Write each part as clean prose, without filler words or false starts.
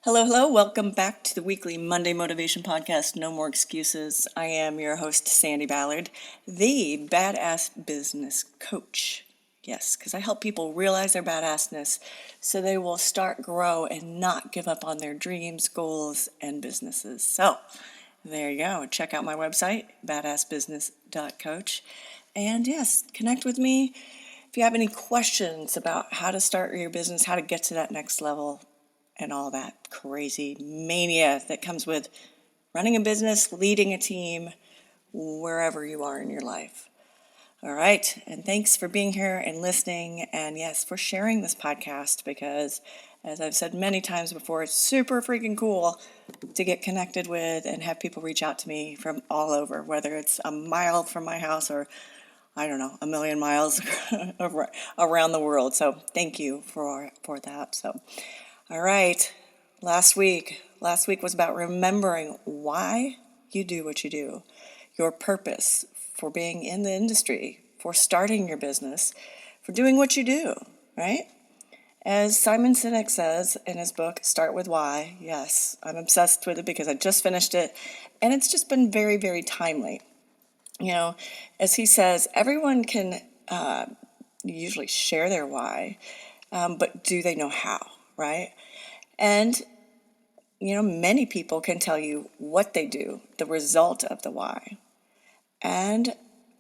Hello, hello. Welcome back to the weekly Monday Motivation Podcast, No More Excuses. I am your host, Sandi Ballard, the badass business coach. Yes, because I help people realize their badassness so they will start, grow, and not give up on their dreams, goals, and businesses. So, there you go. Check out my website, badassbusiness.coach. And yes, connect with me if you have any questions about how to start your business, how to get to that next level, and all that crazy mania that comes with running a business, leading a team, wherever you are in your life. All right, and thanks for being here and listening, and yes, for sharing this podcast, because as I've said many times before, it's super freaking cool to get connected with and have people reach out to me from all over, whether it's a mile from my house or I don't know, a million miles around the world. So thank you for that. So all right, last week was about remembering why you do what you do, your purpose for being in the industry, for starting your business, for doing what you do, right? As Simon Sinek says in his book, Start With Why, yes, I'm obsessed with it because I just finished it, and it's just been very, very timely. You know, as he says, everyone can usually share their why, but do they know how? Right? And, many people can tell you what they do, the result of the why. And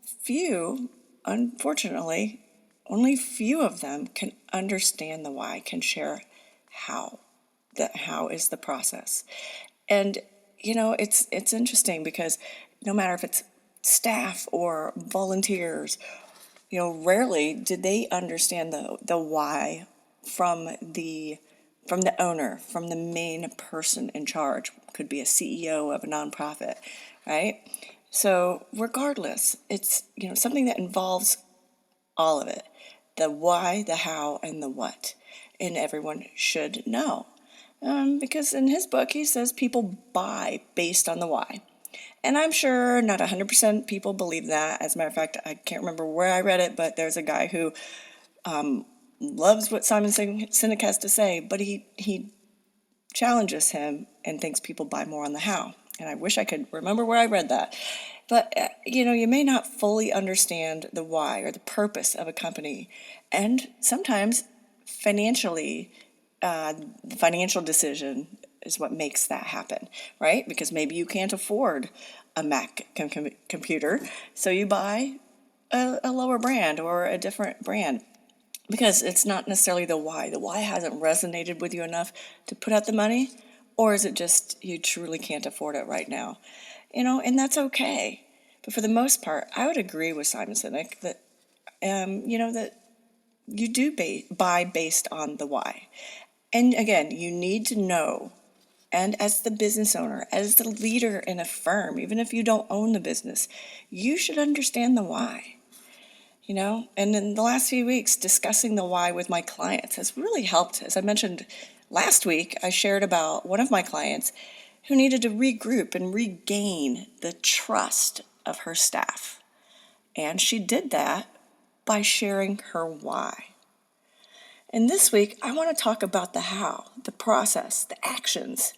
few, unfortunately, only few of them can understand the why, can share how. That how is the process. And, it's interesting because no matter if it's staff or volunteers, rarely did they understand the why from the owner, from the main person in charge. Could be a CEO of a nonprofit, right? So regardless, it's something that involves all of it: the why, the how, and the what, and everyone should know. Because in his book, he says people buy based on the why. And I'm sure not 100% people believe that. As a matter of fact, I can't remember where I read it, but there's a guy who loves what Simon Sinek has to say, but he challenges him and thinks people buy more on the how. And I wish I could remember where I read that. But, you may not fully understand the why or the purpose of a company. And sometimes financially, the financial decision is what makes that happen, right? Because maybe you can't afford a Mac computer, so you buy a lower brand or a different brand, because it's not necessarily the why. The why hasn't resonated with you enough to put out the money, or is it just you truly can't afford it right now? And that's okay. But for the most part, I would agree with Simon Sinek that, that you do buy based on the why. And again, you need to know, and as the business owner, as the leader in a firm, even if you don't own the business, you should understand the why. And in the last few weeks, discussing the why with my clients has really helped. As I mentioned last week, I shared about one of my clients who needed to regroup and regain the trust of her staff. And she did that by sharing her why. And this week, I want to talk about the how, the process, the actions.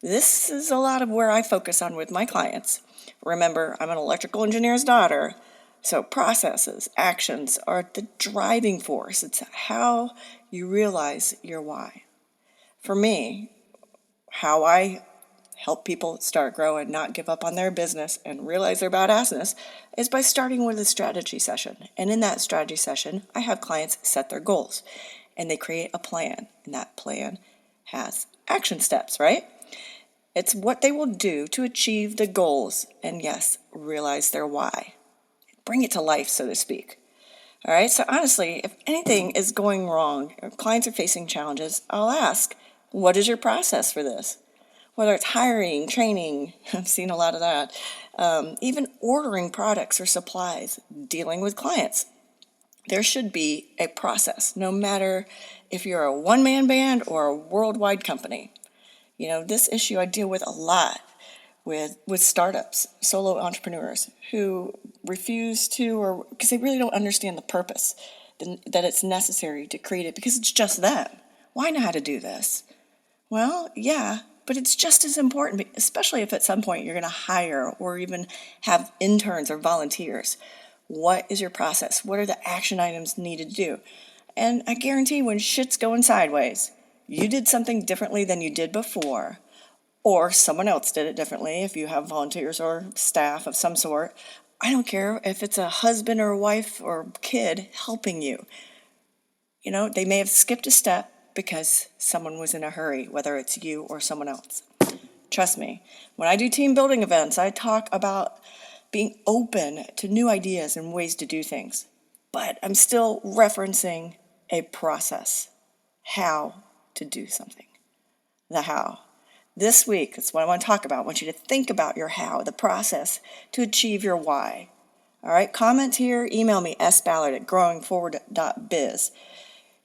This is a lot of where I focus on with my clients. Remember, I'm an electrical engineer's daughter. So processes, actions are the driving force. It's how you realize your why. For me, how I help people start, grow, and not give up on their business and realize their badassness is by starting with a strategy session. And in that strategy session, I have clients set their goals and they create a plan. And that plan has action steps, right? It's what they will do to achieve the goals and, yes, realize their why. Bring it to life, so to speak. All right, so honestly, if anything is going wrong, or clients are facing challenges, I'll ask, what is your process for this? Whether it's hiring, training, I've seen a lot of that, even ordering products or supplies, dealing with clients. There should be a process, no matter if you're a one-man band or a worldwide company. This issue I deal with a lot with startups, solo entrepreneurs who refuse to, or because they really don't understand the purpose, that it's necessary to create it because it's just them. Why know how to do this? Well, yeah, but it's just as important, especially if at some point you're going to hire or even have interns or volunteers. What is your process? What are the action items needed to do? And I guarantee when shit's going sideways, you did something differently than you did before, or someone else did it differently if you have volunteers or staff of some sort. I don't care if it's a husband or a wife or kid helping you. You know, they may have skipped a step because someone was in a hurry, whether it's you or someone else. Trust me, when I do team building events, I talk about being open to new ideas and ways to do things. But I'm still referencing a process, how to do something, the how. This week, that's what I want to talk about. I want you to think about your how, the process to achieve your why. All right, comment here, email me, sballard@growingforward.biz.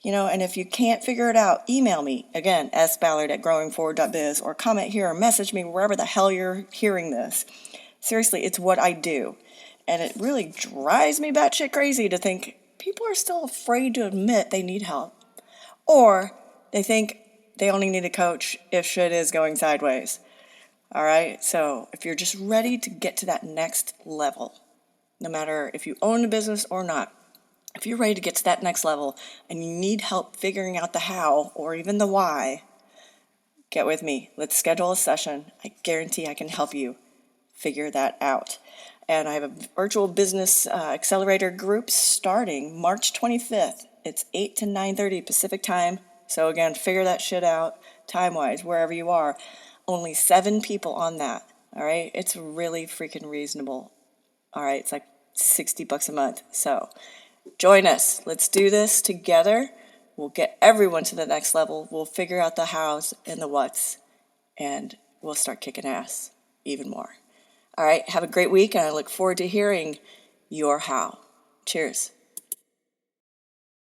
And if you can't figure it out, email me, again, sballard@growingforward.biz, or comment here or message me wherever the hell you're hearing this. Seriously, it's what I do. And it really drives me batshit crazy to think people are still afraid to admit they need help. Or they think they only need a coach if shit is going sideways. All right? So if you're just ready to get to that next level, no matter if you own a business or not, if you're ready to get to that next level and you need help figuring out the how or even the why, get with me. Let's schedule a session. I guarantee I can help you figure that out. And I have a virtual business accelerator group starting March 25th. It's 8 to 9:30 Pacific time. So again, figure that shit out time-wise, wherever you are. Only 7 people on that. All right? It's really freaking reasonable. All right? It's like $60 a month. So join us. Let's do this together. We'll get everyone to the next level. We'll figure out the hows and the whats, and we'll start kicking ass even more. All right, have a great week, and I look forward to hearing your how. Cheers.